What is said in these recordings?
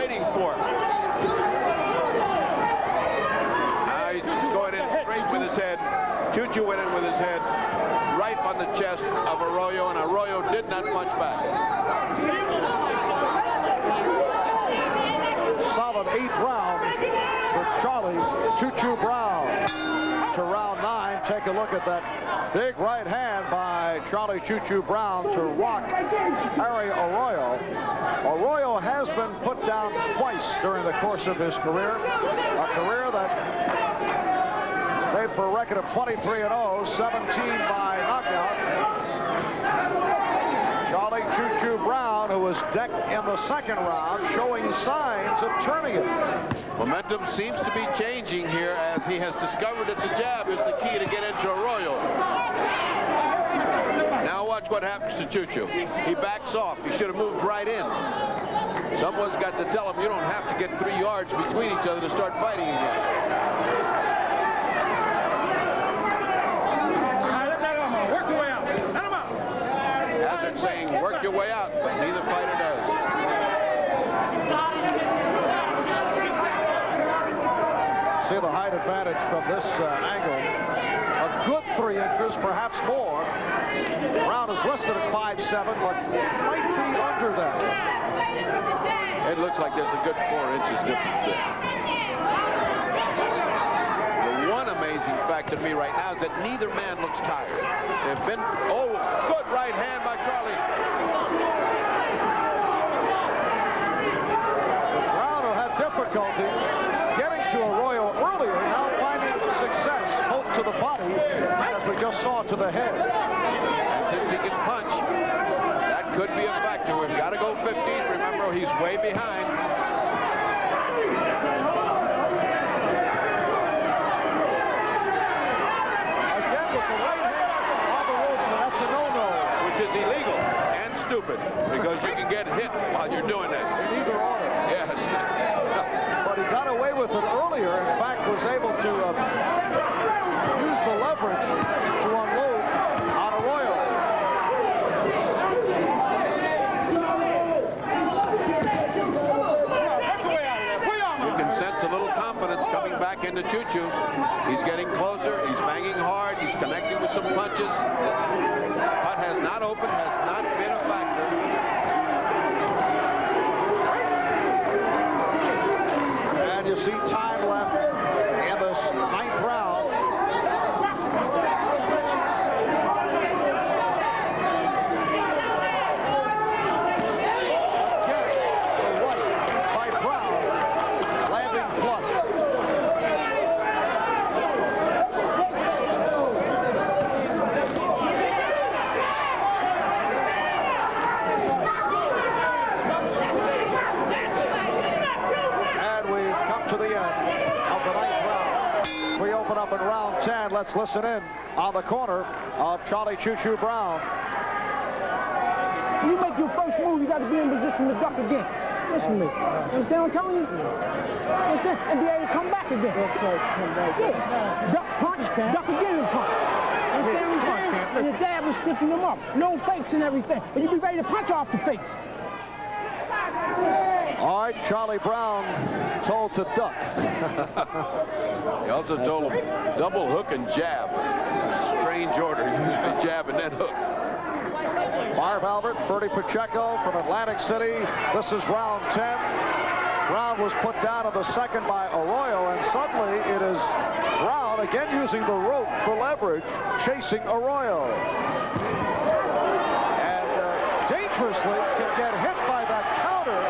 waiting for. Now he's going in straight with his head. Choo went in with his head right on the chest of Arroyo, and Arroyo did not punch back. Solid 8th round for Charlie Choo Brown. To round 9, take a look at that big right hand by Charlie Choo Brown to rock Arroyo. Arroyo has been put down twice during the course of his career. A career that made for a record of 23-0, 17 by knockout. Charlie Choo Brown, who was decked in the second round, showing signs of turning it. Momentum seems to be changing here as he has discovered that the jab is the key to get into Arroyo. Now watch what happens to Choo. He backs off. He should have moved right in. Someone's got to tell him you don't have to get 3 yards between each other to start fighting again. Saying work your way out, but neither fighter does. See the height advantage from this angle. A good 3 inches, perhaps more. Brown is listed at 5'7", but might be under that. It looks like there's a good 4 inches difference there. The one amazing fact to me right now is that neither man looks tired. They've been, oh, good right hand by Charlie. Brown, who had difficulty getting to Arroyo earlier, now finding success, both to the body, as we just saw, to the head. And since he can punch, that could be a factor. We've got to go 15. Remember, he's way behind. Is illegal and stupid because you can get hit while you're doing that. In either order. Yes. But he got away with it earlier. In fact, was able to use the leverage to unload on Arroyo. You can sense a little confidence coming back into Choo. He's getting closer. He's banging hard. He's connecting with some punches. But has not opened, has not been a factor. And you see time left in this 9th round. The right by Brown, landing flush. Up in round 10. Let's listen in on the corner of Charlie Choo Brown. When you make your first move, you got to be in position to duck again. Listen to me. Understand what I'm telling you? Understand? And be able to come back again. Yeah. Duck, punch, duck again and punch. Understand what I'm saying? And your jab will stiffen them up. No fakes and everything. And you be ready to punch off the face. All right, Charlie Brown told to duck. He also told him double hook and jab. Strange order. Usually jab and then hook. Marv Albert, Bertie Pacheco from Atlantic City. This is round 10. Brown was put down in the second by Arroyo, and suddenly it is Brown again using the rope for leverage, chasing Arroyo. And dangerously can get hit by that counter.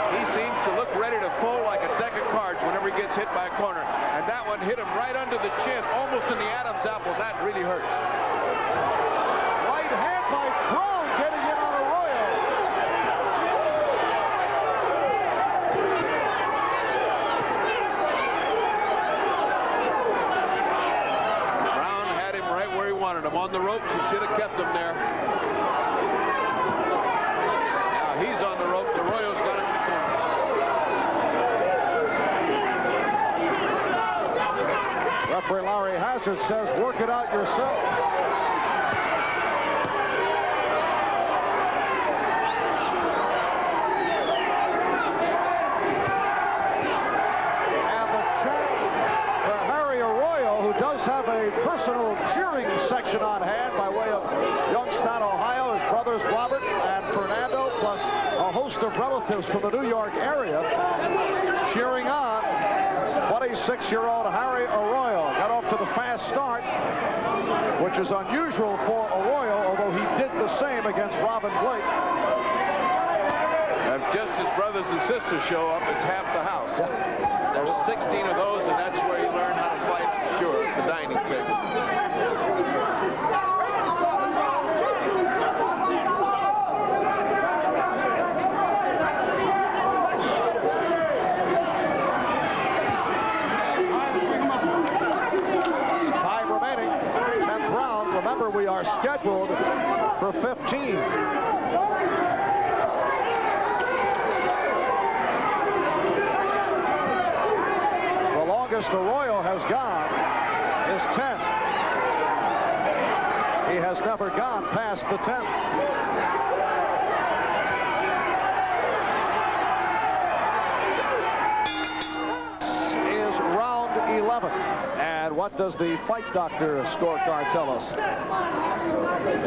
He seems to look ready to fold like a deck of cards whenever he gets hit by a corner. And that one hit him right under the chin, almost in the Adam's apple. That really hurts. Right hand by Brown getting in on Arroyo. Brown had him right where he wanted him. On the ropes, he should have kept him there. Now he's on the ropes. Arroyo's got him in the corner. Referee Larry Hazard says, work it out yourself. have a personal cheering section on hand by way of Youngstown, Ohio. His brothers Robert and Fernando, plus a host of relatives from the New York area, cheering on 26-year-old Harry Arroyo. Got off to the fast start, which is unusual for Arroyo, although he did the same against Robin Blake. And just as brothers and sisters show up, it's half the house. There's 16 of those, and that's where you learn how to fight, sure, at the dining table. Time remaining, 10th round. Remember, we are scheduled for 15. Arroyo has gone is 10. He has never gone past the 10th. This is round 11. And what does the Fight Doctor scorecard tell us? The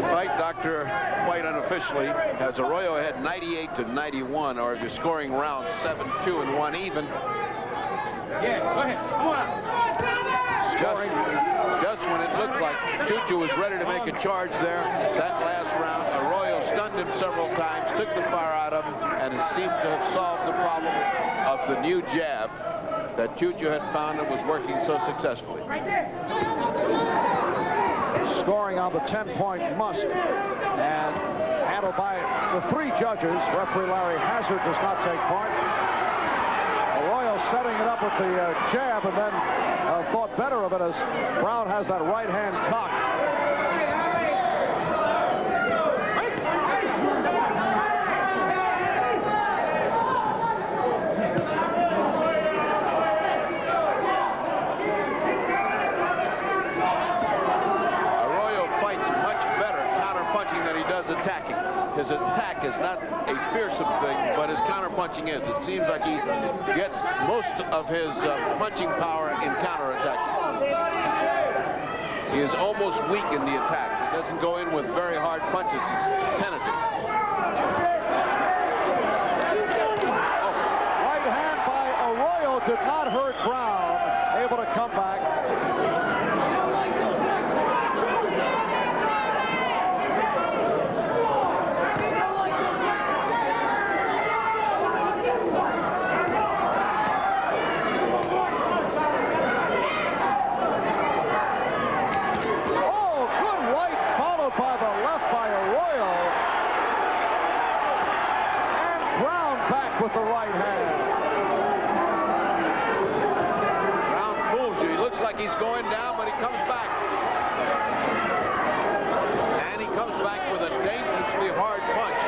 Fight Doctor, quite unofficially, has Arroyo ahead 98-91, or if you're scoring rounds 7-2 and 1 even. Yeah, go ahead. Come on. Just when it looked like Choo was ready to make a charge there, that last round, Arroyo stunned him several times, took the fire out of him, and it seemed to have solved the problem of the new jab that Choo had found and was working so successfully. Scoring on the 10-point must, and handled by the 3 judges. Referee Larry Hazard does not take part. Arroyo setting it up with the jab, and then thought better of it as Brown has that right hand cocked. Arroyo fights much better counter-punching than he does attacking. His attack is not a fearsome thing, but his counter-punching is. It seems like he gets most of his punching power in counter-attack. He is almost weak in the attack. He doesn't go in with very hard punches. He's tentative. Oh, right hand by Arroyo did not hurt Brown. Able to come back. By the left by Arroyo, and Brown back with the right hand. Brown fools you. He looks like he's going down, but he comes back. And he comes back with a dangerously hard punch.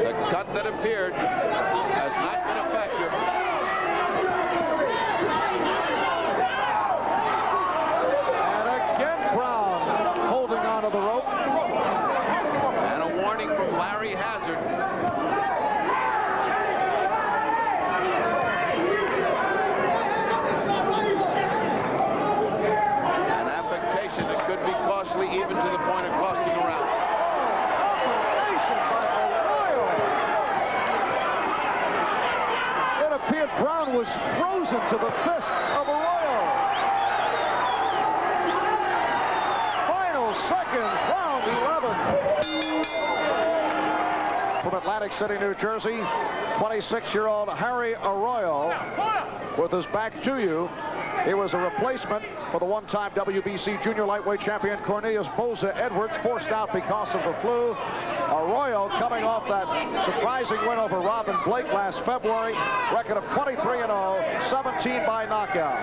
The cut that appeared has not been effective. The rope. And a warning from Larry Hazard. An affectation that could be costly even to the point of costing a round. Combination by Arroyo. It appeared Brown was frozen to the fists of Arroyo. Seconds, round 11. From Atlantic City, New Jersey, 26-year-old Harry Arroyo with his back to you. He was a replacement for the one-time WBC junior lightweight champion Cornelius Boza Edwards, forced out because of the flu. Arroyo coming off that surprising win over Robin Blake last February. Record of 23-0, 17 by knockout.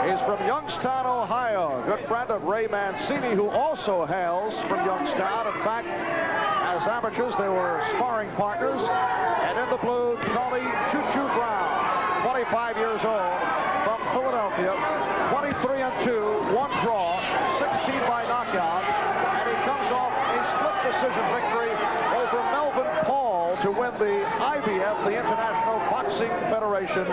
He's from Youngstown, Ohio. Good friend of Ray Mancini, who also hails from Youngstown. In fact, as amateurs, they were sparring partners. And in the blue, Charlie Choo Brown, 25 years old, from Philadelphia, 23-2, 1 draw, 16 by knockout. And he comes off a split decision victory over Melvin Paul to win win the IBF, the International Boxing Federation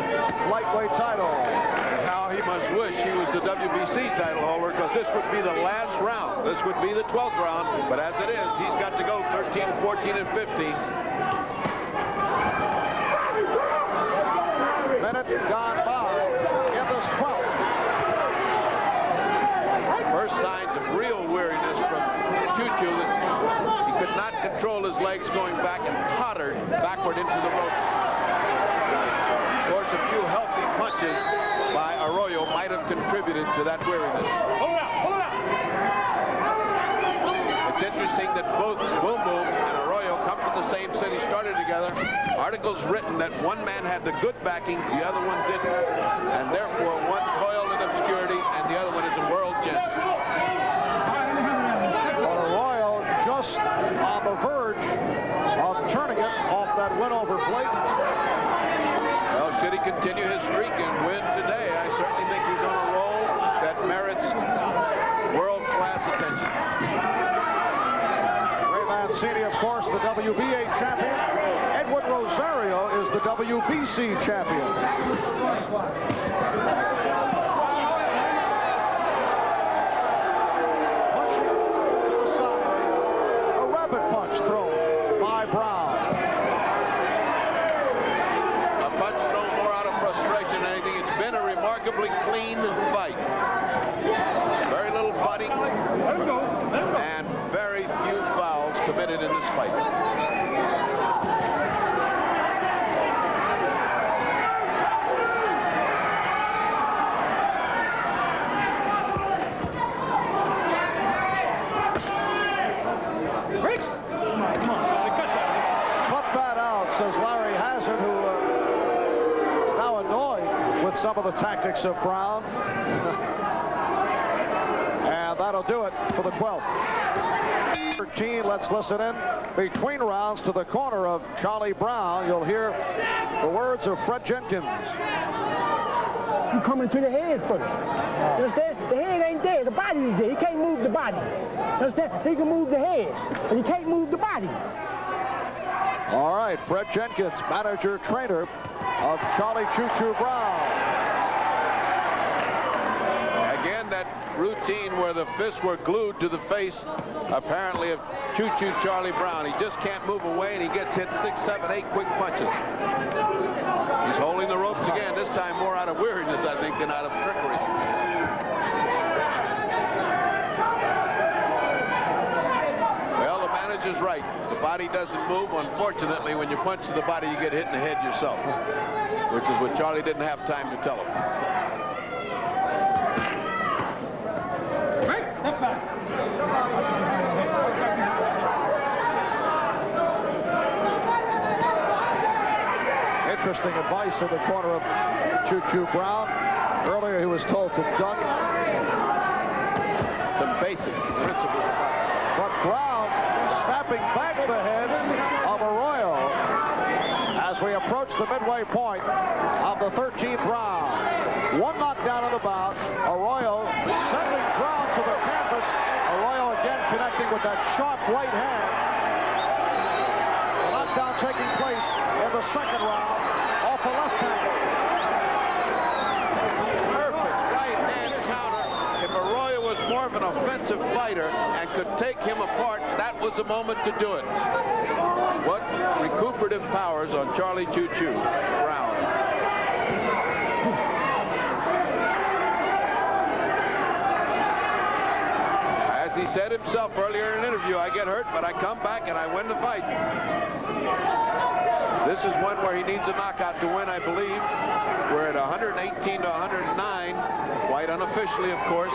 lightweight title. And how he must wish he was the WBC title holder, because this would be the last round. This would be the 12th round, but as it is, he's got to go 13, 14, and 15. Minute gone by in this 12th. First signs of real weariness from Choo. He could not control his legs going back and tottered backward into the ropes. Of course, a few healthy punches by Arroyo might have contributed to that weariness. It's interesting that both Boom Boom and Arroyo come from the same city, started together. Articles written that one man had the good backing, the other one didn't, and therefore one toiled in obscurity and the other one is a world gent. Arroyo just on the verge of turning it off that win over Blake. Well, should he continue his streak and win today, I certainly think he's on a roll that merits world-class attention. Ray Mancini, of course, the WBA champion. Edwin Rosario is the WBC champion. Punching to the side, a rapid punch thrown by Brown. A punch thrown more out of frustration than anything. It's been a remarkably clean fight. Very little butting and very few fouls committed in this fight. Says Larry Hazard, who is now annoyed with some of the tactics of Brown. And that'll do it for the 12th. 13, let's listen in between rounds to the corner of Charlie Brown. You'll hear the words of Fred Jenkins. You coming to the head first. You understand? The head ain't there. The body is there. You can't move the body. You understand? You can move the head, but you can't move the body. All right, Fred Jenkins, manager, trainer of Charlie Choo Brown. Again, that routine where the fists were glued to the face, apparently, of Choo Charlie Brown. He just can't move away, and he gets hit 6, 7, 8 quick punches. He's holding the ropes again, this time more out of weariness, I think, than out of trickery. Well, the manager's right. The body doesn't move. Unfortunately, when you punch to the body, you get hit in the head yourself, which is what Charlie didn't have time to tell him. Interesting advice in the corner of Choo Brown. Earlier, he was told to duck. Some basic principles. But Brown snapping back the head of Arroyo as we approach the midway point of the 13th round. One knockdown on the bounce. Arroyo sending Brown to the canvas. Arroyo again connecting with that sharp right hand. The knockdown taking place in the second round off the left hand. Perfect right hand counter. If Arroyo was more of an offensive fighter and could take him apart, that was the moment to do it. What recuperative powers on Charlie Choo Brown. As he said himself earlier in an interview, I get hurt, but I come back and I win the fight. This is one where he needs a knockout to win, I believe. We're at 118 to 109, quite unofficially, of course.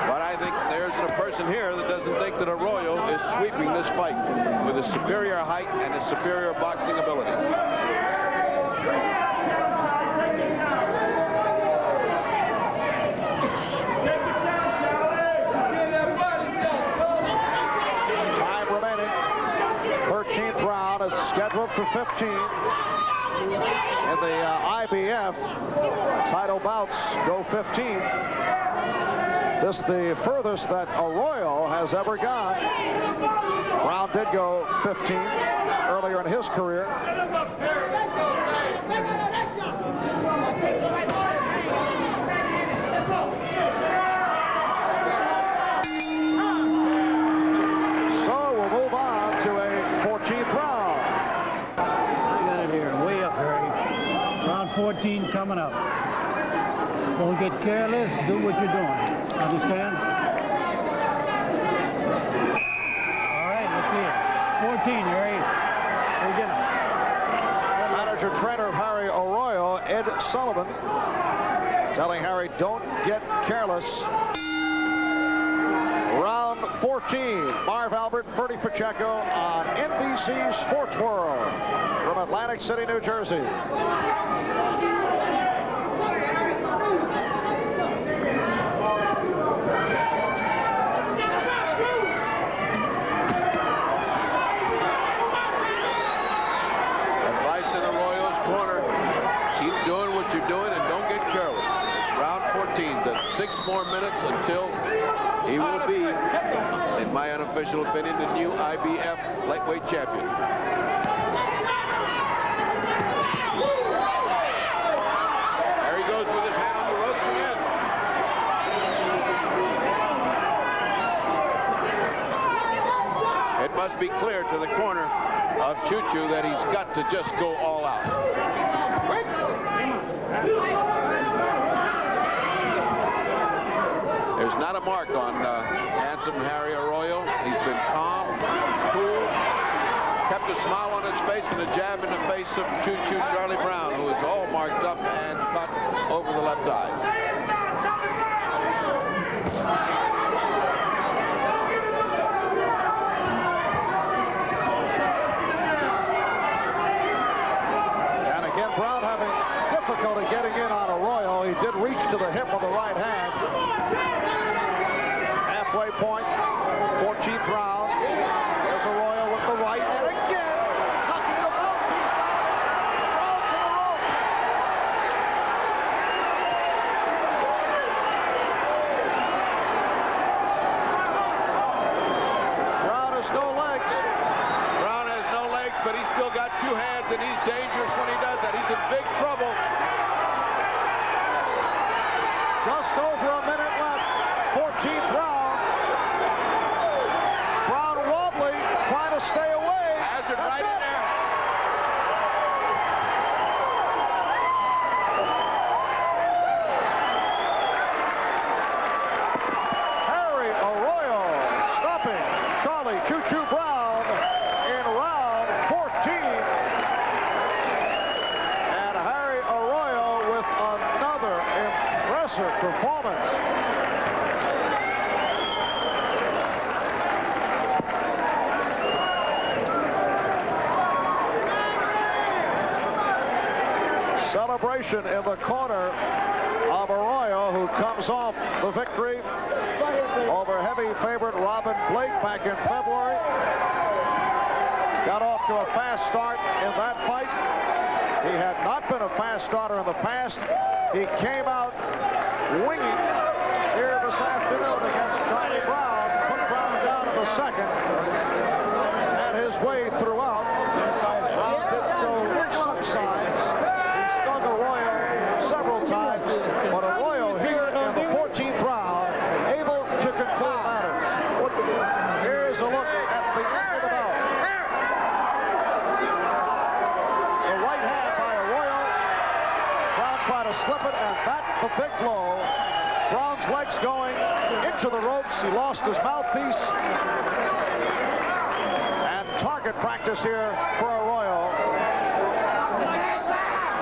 But I think there's a person here that doesn't think that Arroyo is sweeping this fight with his superior height and his superior boxing ability. Time remaining. 13th round is scheduled for 15. In the IBF, title bouts go 15. This is the furthest that Arroyo has ever gone. Brown did go 15 earlier in his career. So we'll move on to a 14th round. I got it here, way up, Harry. Round 14 coming up. Don't get careless. Do what you're doing. Understand? All right, let's see it. 14, Harry. Begin. Manager trainer of Harry Arroyo, Ed Sullivan, telling Harry, don't get careless. Round 14, Marv Albert, Bertie Pacheco on NBC Sports World from Atlantic City, New Jersey. You're doing and don't get careless. It's round 14. That's 6 more minutes until he will be, in my unofficial opinion, the new IBF lightweight champion. There he goes with his hand on the ropes again. It must be clear to the corner of Choo that he's got to just go all out. There's not a mark on handsome Harry Arroyo. He's been calm, cool, kept a smile on his face and a jab in the face of Choo Charlie Brown, who is all marked up and cut over the left eye. Brown having difficulty getting in on Arroyo. He did reach to the hip of the right hand. Halfway point, 14th round. There's Arroyo with the right, and again, knocking the mouthpiece down and to the ropes. Brown has no legs. Brown has no legs, but he's still got 2 hands, and he's dangerous when he does that. He's in big trouble. Just over a minute left. 14th round. Brown wobbly, trying to stay away. Hazard right in there. Harry Arroyo stopping Charlie Choo Brown in round 14. And Harry Arroyo with another impressive performance. Celebration in the corner of Arroyo, who comes off the victory over heavy favorite Robin Blake back in February. Got off to a fast start in that fight. He had not been a fast starter in the past. He came out winging here this afternoon against Charlie Brown, put Brown down in the second, and his way throughout. Brown did show some signs. He stung Arroyo several times, but Arroyo here in the 14th round, able to conclude matters. Here's a look at the end of the bout. The right hand by Arroyo. Brown tried to slip it, and that's the big blow. Brown's legs going into the ropes. He lost his mouthpiece. And target practice here for Arroyo.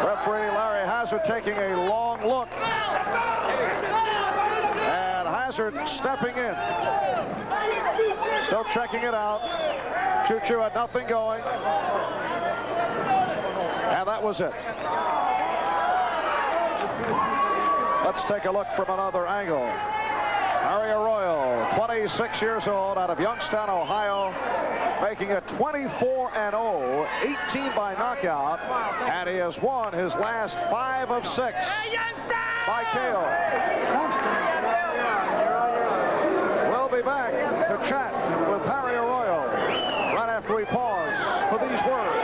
Referee Larry Hazard taking a long look. And Hazard stepping in. Still checking it out. Choo had nothing going. And that was it. Let's take a look from another angle. Harry Arroyo, 26 years old, out of Youngstown, Ohio, making it 24-0, 18 by knockout, and he has won his last 5 of 6 by KO. be back to chat with Harry Arroyo right after we pause for these words.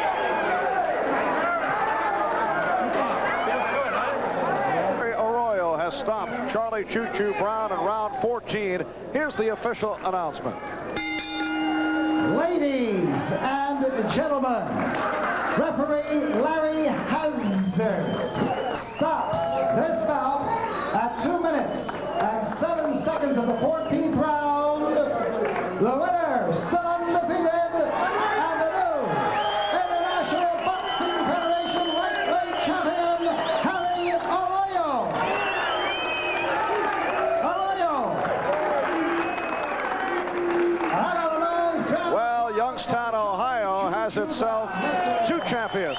Harry Arroyo has stopped Charlie Choo Choo Brown in round 14. Here's the official announcement. Ladies and gentlemen, referee Larry Hazard stops this bout at 2 minutes and 7 seconds of the 14th round. The winner, still undefeated, and the new International Boxing Federation lightweight champion, Harry Arroyo. Well, Youngstown, Ohio has itself 2 champions.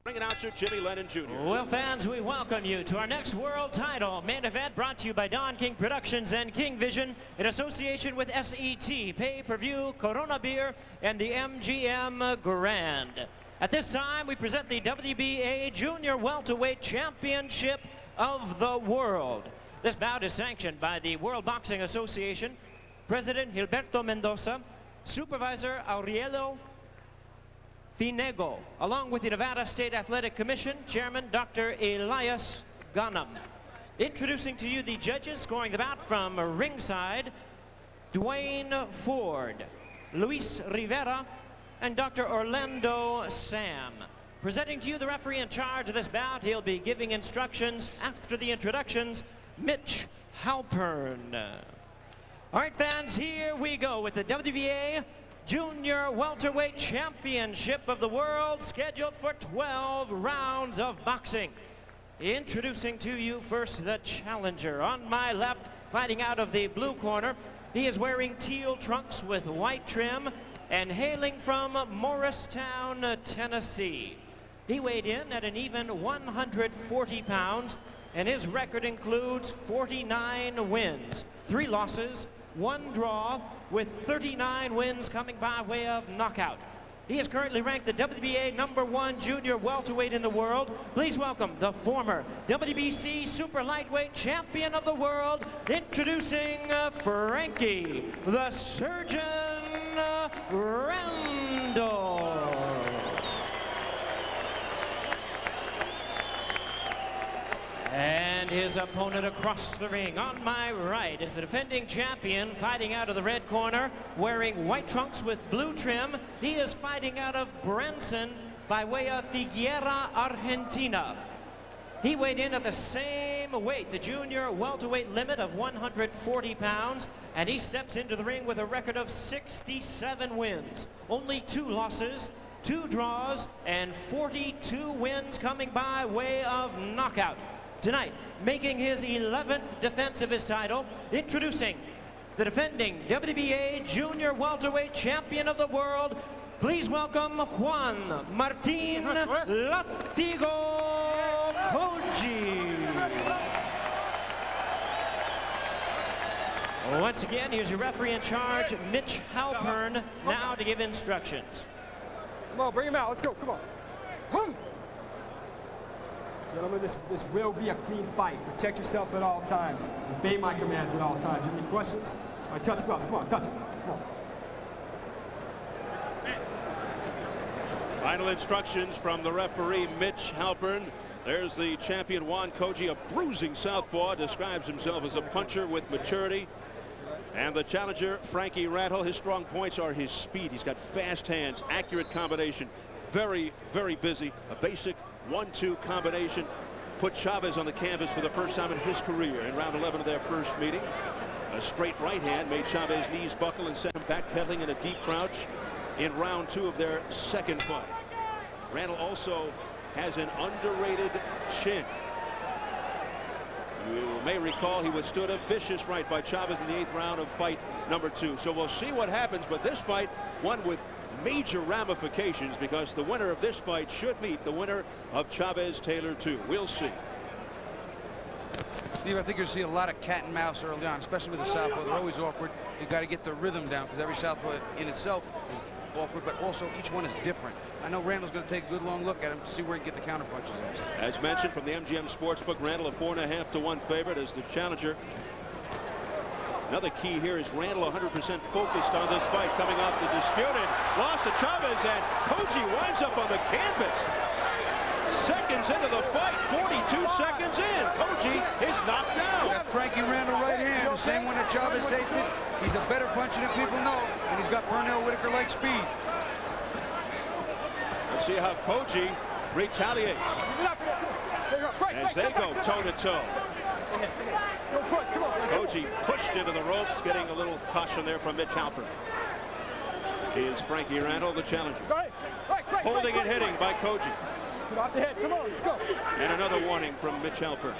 Ring announcer Jimmy Lennon Jr. Well, fans, we welcome you to our next world title main event, brought to you by Don King Productions and King Vision in association with SET, Pay-Per-View, Corona Beer, and the MGM Grand. At this time, we present the WBA Junior Welterweight Championship of the World. This bout is sanctioned by the World Boxing Association, President Gilberto Mendoza, Supervisor Aurelio Finego, along with the Nevada State Athletic Commission Chairman Dr. Elias Gunham. Introducing to you the judges scoring the bout from ringside, Dwayne Ford, Luis Rivera, and Dr. Orlando Sam. Presenting to you the referee in charge of this bout, he'll be giving instructions after the introductions, Mitch Halpern. All right, fans, here we go with the WBA Junior Welterweight Championship of the World, scheduled for 12 rounds of boxing. Introducing to you first the challenger. On my left, fighting out of the blue corner, he is wearing teal trunks with white trim and hailing from Morristown, Tennessee. He weighed in at an even 140 pounds, and his record includes 49 wins, 3 losses, 1 draw, with 39 wins coming by way of knockout. He is currently ranked the WBA #1 junior welterweight in the world. Please welcome the former WBC super lightweight champion of the world, introducing Frankie the Surgeon Randall. And his opponent across the ring. On my right is the defending champion, fighting out of the red corner, wearing white trunks with blue trim. He is fighting out of Branson by way of Figueira, Argentina. He weighed in at the same weight, the junior welterweight limit of 140 pounds, and he steps into the ring with a record of 67 wins, only 2 losses, 2 draws, and 42 wins coming by way of knockout. Tonight, making his 11th defense of his title, introducing the defending WBA Junior Welterweight Champion of the World, please welcome Juan Martin Latigo Koji. Once again, here's your referee in charge, Mitch Halpern, now to give instructions. Come on, bring him out. Let's go. Come on. Gentlemen, this will be a clean fight. Protect yourself at all times. Obey my commands at all times. Any questions? All right, touch gloves. Come on, touch it. Come on. Final instructions from the referee, Mitch Halpern. There's the champion, Juan Koji, a bruising southpaw, describes himself as a puncher with maturity. And the challenger, Frankie Randall, his strong points are his speed. He's got fast hands, accurate combination, very, very busy. A basic 1-2 combination put Chavez on the canvas for the first time in his career in round 11 of their first meeting. A straight right hand made Chavez knees buckle and sent him backpedaling in a deep crouch in round 2 of their second fight. Randall also has an underrated chin. You may recall he withstood a vicious right by Chavez in the 8th round of fight number 2. So we'll see what happens, but this fight, one with major ramifications, because the winner of this fight should meet the winner of Chavez-Taylor 2. We'll see. Steve, I think you'll see a lot of cat and mouse early on, especially with the southpaw. They're always awkward. You got to get the rhythm down, because every southpaw in itself is awkward, but also each one is different. I know Randall's going to take a good long look at him to see where he can get the counter punches in. As mentioned from the MGM Sportsbook, Randall a 4.5 to 1 favorite as the challenger. Another key here is Randall 100% focused on this fight coming off the disputed loss to Chavez, and Koji winds up on the canvas. Seconds into the fight, 42 seconds in, Koji is knocked down. That Frankie Randall right hand, the same one that Chavez tasted. He's a better puncher than people know, and he's got Pernell Whitaker-like speed. Let's see how Koji retaliates as they go toe-to-toe. Koji pushed into the ropes, getting a little caution there from Mitch Halpern. Here's Frankie Randall, the challenger. Holding and hitting by Koji. Off the head. Come on, let's go. And another warning from Mitch Halpern.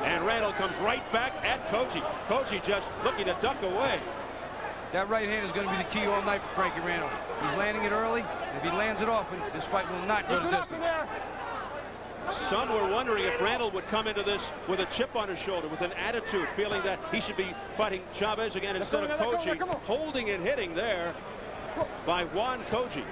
And Randall comes right back at Koji. Koji just looking to duck away. That right hand is going to be the key all night for Frankie Randall. He's landing it early, and if he lands it often, this fight will not go the distance. Some were wondering if Randall would come into this with a chip on his shoulder, with an attitude, feeling that he should be fighting Chavez again instead of Koji. Holding and hitting there by Juan Koji.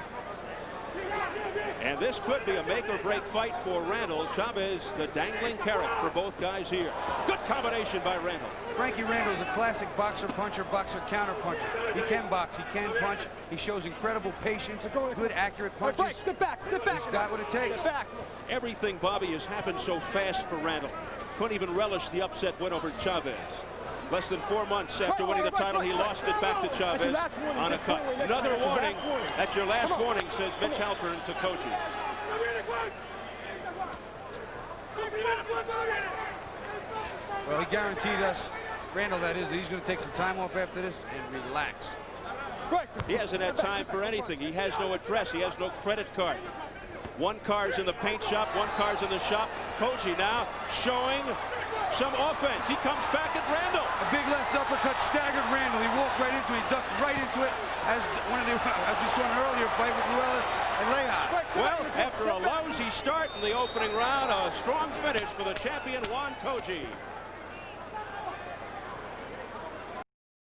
And this could be a make-or-break fight for Randall. Chavez, the dangling carrot for both guys here. Good combination by Randall. Frankie Randall is a classic boxer puncher, boxer counter puncher. He can box, he can punch. He shows incredible patience, good accurate punches. Step back, step back. He's got what it takes. Step back. Everything, Bobby, has happened so fast for Randall. Couldn't even relish the upset win over Chavez. Less than 4 months after winning the title, he lost it back to Chavez on a cut. Another warning. That's your last warning, says Mitch Halpern to Koji. Well, he guaranteed us, Randall that is, that he's going to take some time off after this and relax. He hasn't had time for anything. He has no address. He has no credit card. One car's in the paint shop, one car's in the shop. Koji now showing some offense. He comes back at Randall. A big left uppercut staggered Randall. He walked right into it. He ducked right into it as we saw in an earlier fight with Ruelas and Leon. Well, after a lousy start in the opening round, a strong finish for the champion Juan Koji.